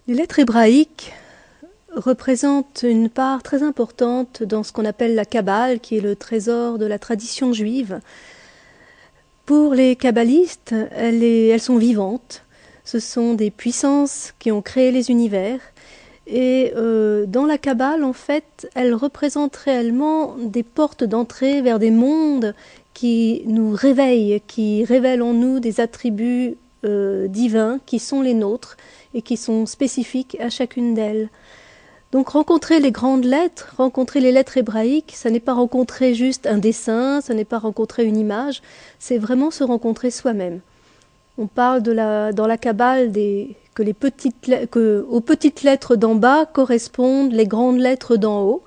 Les lettres hébraïques représentent une part très importante dans ce qu'on appelle la Kabbale, qui est le trésor de la tradition juive. Pour les kabbalistes, elles sont vivantes. Ce sont des puissances qui ont créé les univers. Et dans la Kabbale, en fait, elles représentent réellement des portes d'entrée vers des mondes qui nous réveillent, qui révèlent en nous des attributs divins qui sont les nôtres et qui sont spécifiques à chacune d'elles. Donc rencontrer les grandes lettres, rencontrer les lettres hébraïques, ça n'est pas rencontrer juste un dessin, ça n'est pas rencontrer une image, c'est vraiment se rencontrer soi-même. On parle dans la Kabbale aux petites lettres d'en bas correspondent les grandes lettres d'en haut.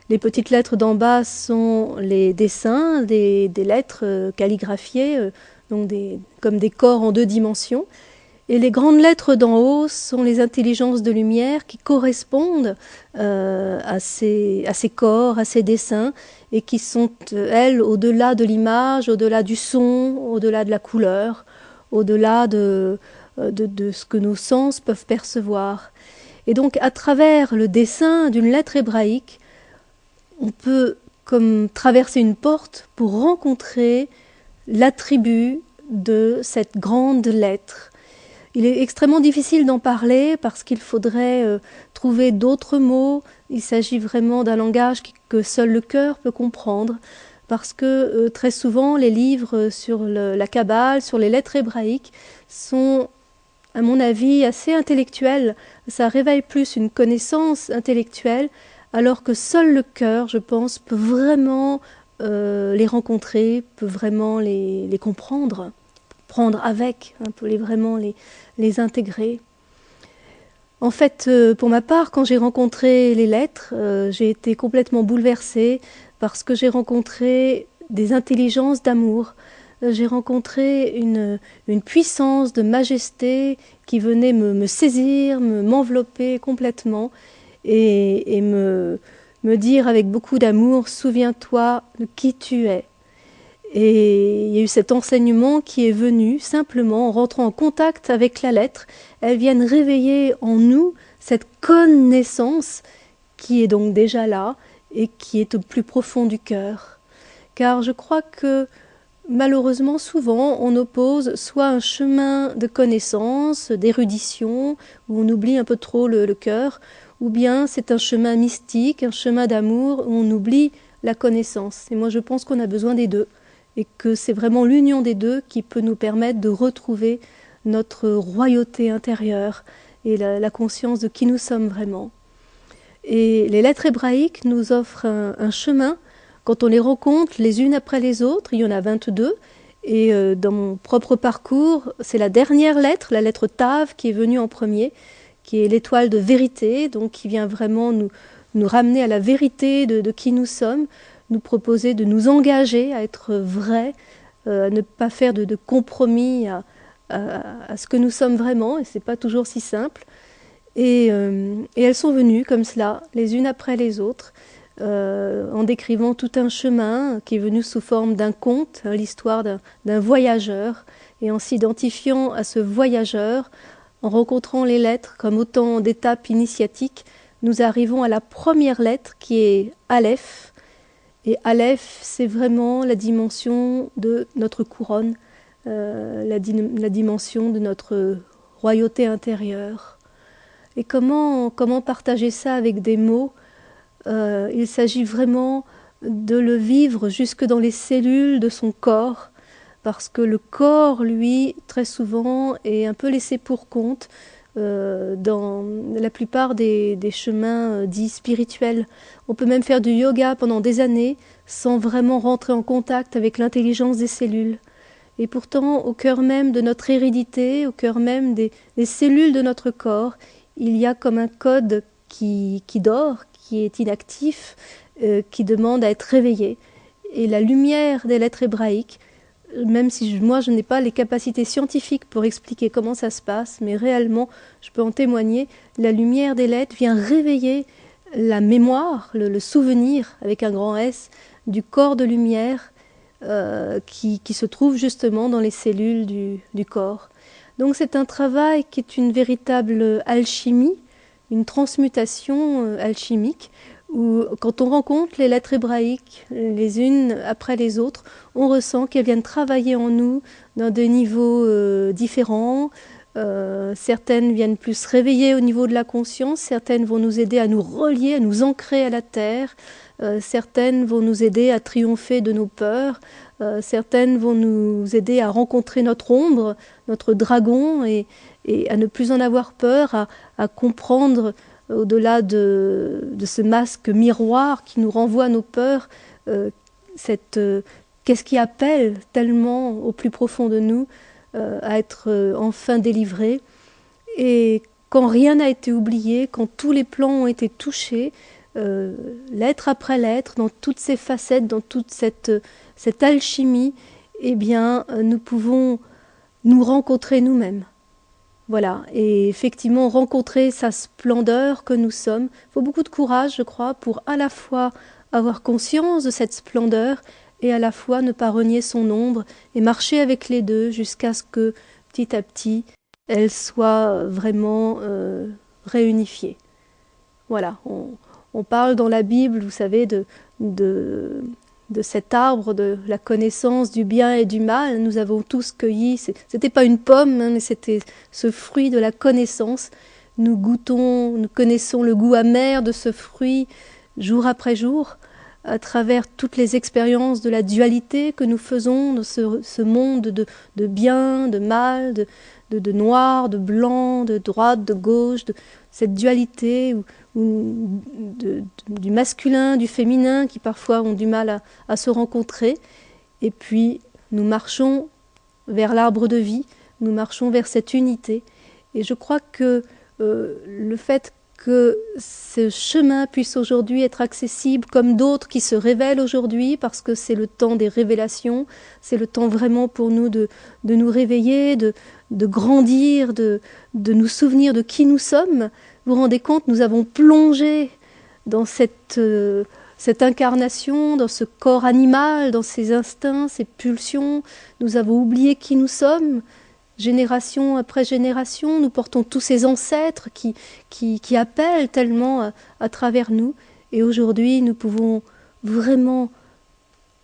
Les petites lettres d'en bas sont les dessins des lettres calligraphiées, comme des corps en 2 dimensions. Et les grandes lettres d'en haut sont les intelligences de lumière qui correspondent à ces corps, à ces dessins, et qui sont, elles, au-delà de l'image, au-delà du son, au-delà de la couleur, au-delà de ce que nos sens peuvent percevoir. Et donc, à travers le dessin d'une lettre hébraïque, on peut comme traverser une porte pour rencontrer l'attribut de cette grande lettre. Il est extrêmement difficile d'en parler parce qu'il faudrait trouver d'autres mots. Il s'agit vraiment d'un langage que seul le cœur peut comprendre, parce que très souvent les livres sur la Kabbale, sur les lettres hébraïques, sont, à mon avis, assez intellectuels. Ça réveille plus une connaissance intellectuelle, alors que seul le cœur, je pense, peut vraiment les rencontrer, peut vraiment les comprendre, prendre avec, peut vraiment les intégrer. En fait, pour ma part, quand j'ai rencontré les lettres, j'ai été complètement bouleversée parce que j'ai rencontré des intelligences d'amour. J'ai rencontré une puissance de majesté qui venait me saisir, m'envelopper complètement et me dire avec beaucoup d'amour « Souviens-toi de qui tu es ». Et il y a eu cet enseignement qui est venu simplement en rentrant en contact avec la lettre. Elles viennent réveiller en nous cette connaissance qui est donc déjà là et qui est au plus profond du cœur. Car je crois que malheureusement souvent on oppose soit un chemin de connaissance, d'érudition, où on oublie un peu trop le cœur, ou bien c'est un chemin mystique, un chemin d'amour où on oublie la connaissance. Et moi je pense qu'on a besoin des deux. Et que c'est vraiment l'union des deux qui peut nous permettre de retrouver notre royauté intérieure et la conscience de qui nous sommes vraiment. Et les lettres hébraïques nous offrent un chemin. Quand on les rencontre les unes après les autres, il y en a 22, et dans mon propre parcours, c'est la dernière lettre, la lettre Tav, qui est venue en premier, qui est l'étoile de vérité, donc qui vient vraiment nous ramener à la vérité de qui nous sommes, nous proposer de nous engager à être vrais, à ne pas faire de compromis à ce que nous sommes vraiment, et ce n'est pas toujours si simple. Et elles sont venues comme cela, les unes après les autres, en décrivant tout un chemin qui est venu sous forme d'un conte, l'histoire d'un voyageur, et en s'identifiant à ce voyageur, en rencontrant les lettres comme autant d'étapes initiatiques, nous arrivons à la première lettre qui est Aleph. Et Aleph, c'est vraiment la dimension de notre couronne, la dimension de notre royauté intérieure. Et comment partager ça avec des mots? Il s'agit vraiment de le vivre jusque dans les cellules de son corps, parce que le corps, lui, très souvent, est un peu laissé pour compte dans la plupart des chemins dits spirituels. On peut même faire du yoga pendant des années sans vraiment rentrer en contact avec l'intelligence des cellules. Et pourtant, au cœur même de notre hérédité, au cœur même des cellules de notre corps, il y a comme un code qui dort, qui est inactif, qui demande à être réveillé. Et la lumière des lettres hébraïques, même si moi je n'ai pas les capacités scientifiques pour expliquer comment ça se passe, mais réellement, je peux en témoigner, la lumière des lettres vient réveiller la mémoire, le souvenir, avec un grand S, du corps de lumière qui se trouve justement dans les cellules du corps. Donc c'est un travail qui est une véritable alchimie, une transmutation alchimique, où quand on rencontre les lettres hébraïques les unes après les autres, on ressent qu'elles viennent travailler en nous dans des niveaux différents. Certaines viennent plus réveiller au niveau de la conscience, certaines vont nous aider à nous relier, à nous ancrer à la terre, certaines vont nous aider à triompher de nos peurs, certaines vont nous aider à rencontrer notre ombre, notre dragon, et à ne plus en avoir peur, à comprendre au-delà de ce masque miroir qui nous renvoie à nos peurs, qu'est-ce qui appelle tellement au plus profond de nous à être enfin délivrés. Et quand rien n'a été oublié, quand tous les plans ont été touchés, lettre après lettre, dans toutes ces facettes, dans toute cette alchimie, eh bien, nous pouvons nous rencontrer nous-mêmes. Voilà, et effectivement rencontrer sa splendeur que nous sommes. Il faut beaucoup de courage, je crois, pour à la fois avoir conscience de cette splendeur et à la fois ne pas renier son ombre et marcher avec les deux jusqu'à ce que, petit à petit, elle soit vraiment réunifiée. Voilà, on parle dans la Bible, vous savez, de cet arbre de la connaissance du bien et du mal. Nous avons tous cueilli, c'était pas une pomme, hein, mais c'était ce fruit de la connaissance. Nous connaissons le goût amer de ce fruit jour après jour, à travers toutes les expériences de la dualité que nous faisons dans ce monde de bien, de mal, de noir, de blanc, de droite, de gauche, de cette dualité du masculin, du féminin, qui parfois ont du mal à se rencontrer. Et puis nous marchons vers l'arbre de vie, nous marchons vers cette unité. Et je crois que le fait que ce chemin puisse aujourd'hui être accessible comme d'autres qui se révèlent aujourd'hui, parce que c'est le temps des révélations, c'est le temps vraiment pour nous de nous réveiller, de grandir, de nous souvenir de qui nous sommes. Vous vous rendez compte, nous avons plongé dans cette incarnation, dans ce corps animal, dans ces instincts, ces pulsions. Nous avons oublié qui nous sommes. Génération après génération, nous portons tous ces ancêtres qui appellent tellement à travers nous. Et aujourd'hui, nous pouvons vraiment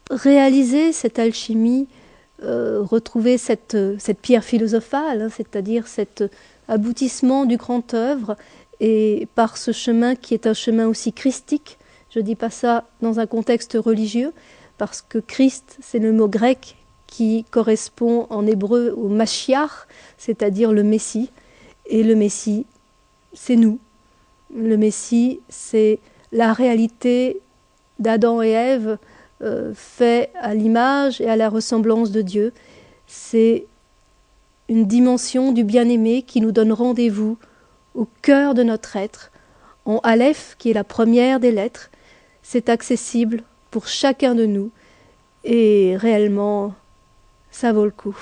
réaliser cette alchimie, retrouver cette pierre philosophale, hein, c'est-à-dire cet aboutissement du grand œuvre, et par ce chemin qui est un chemin aussi christique. Je ne dis pas ça dans un contexte religieux, parce que Christ, c'est le mot grec qui correspond en hébreu au Mashiach, c'est-à-dire le Messie. Et le Messie, c'est nous. Le Messie, c'est la réalité d'Adam et Ève, fait à l'image et à la ressemblance de Dieu. C'est une dimension du bien-aimé qui nous donne rendez-vous au cœur de notre être. En Aleph, qui est la première des lettres, c'est accessible pour chacun de nous. Et réellement, ça vaut le coup.